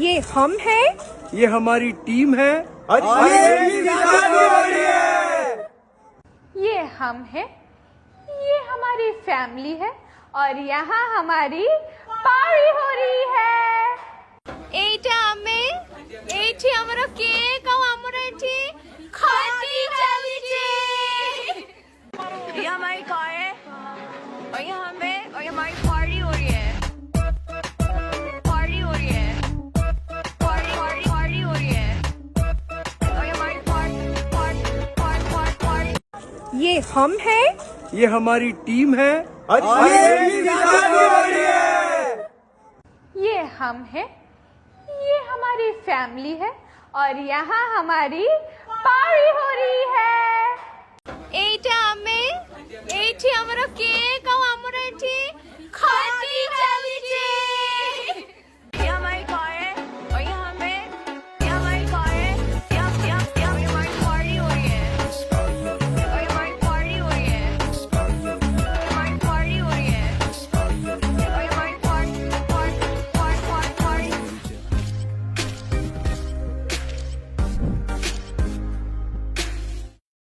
ये हम हैं, ये हमारी टीम है। ये हम हैं, ये हमारी फैमिली है और यहाँ हमारी पार्टी हो रही है। এইটা আমি এইটি আমরা কেক আর আমরা এটি খাতি চালিয়েছি। ये हमारी कार है और ये हमें और ये हमारी पार्टी हो रही है। पार्टी हो रही है। पार्टी पार्टी पार्टी हो रही है और ये हमारी पार्टी। ये हम हैं, ये हमारी टीम है। ये हम हैं, ये हमारी फैमिली है और यहाँ हमारी पार्टी हो रही है। এইটা আমি এইটি আমরা কেক আর আমরা এটি খাতি চালিয়েছি।